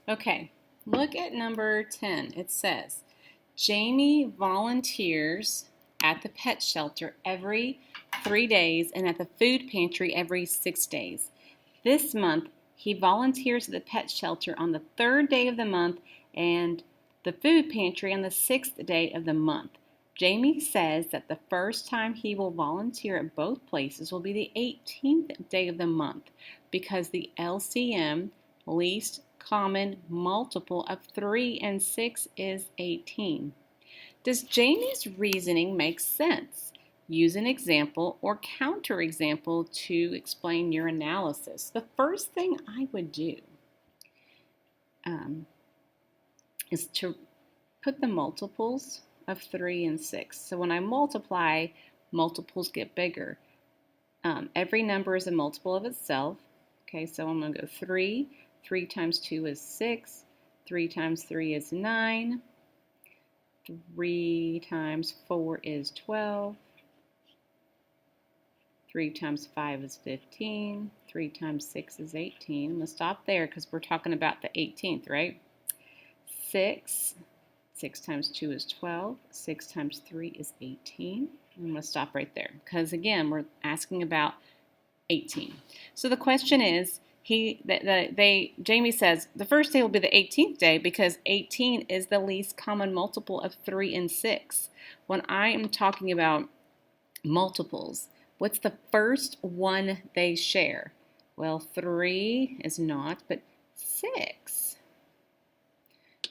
Okay, look at number 10. It says, Jamie volunteers at the pet shelter every 3 days and at the food pantry every 6 days. This month, he volunteers at the pet shelter on the third day of the month and the food pantry on the sixth day of the month. Jamie says that the first time he will volunteer at both places will be the 18th day of the month because the LCM, least common multiple of 3 and 6 is 18. Does Jamie's reasoning make sense? Use an example or counterexample to explain your analysis. The first thing I would do is to put the multiples of 3 and 6. So when I multiply, multiples get bigger. Every number is a multiple of itself. Okay, so I'm going to go 3. 3 times 2 is 6. 3 times 3 is 9. 3 times 4 is 12. 3 times 5 is 15. 3 times 6 is 18. I'm going to stop there because we're talking about the 18th, right? 6. 6 times 2 is 12. 6 times 3 is 18. I'm going to stop right there because, again, we're asking about 18. So the question is, Jamie says the first day will be the 18th day because 18 is the least common multiple of 3 and 6. When I am talking about multiples, what's the first one they share? Well, 3 is not, but 6.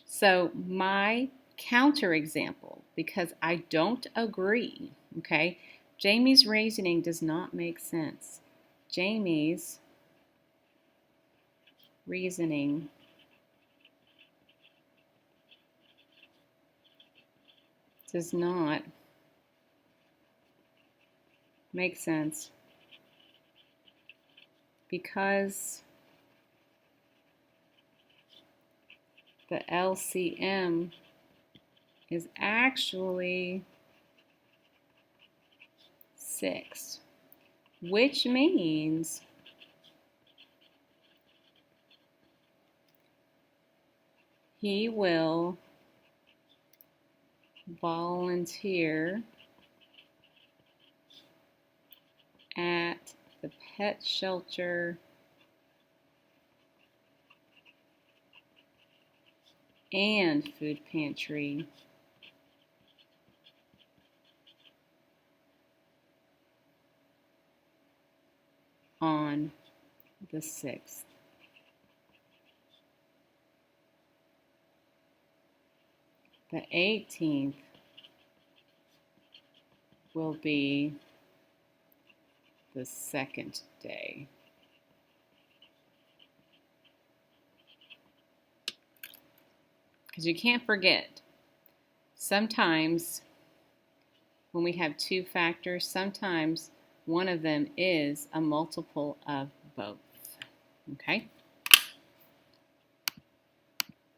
So my counterexample, because I don't agree, okay, Jamie's reasoning does not make sense. Jamie's reasoning does not make sense because the LCM is actually 6, which means he will volunteer at the pet shelter and food pantry on the 6th. The 18th will be the second day. Because you can't forget, sometimes when we have two factors, sometimes one of them is a multiple of both. Okay?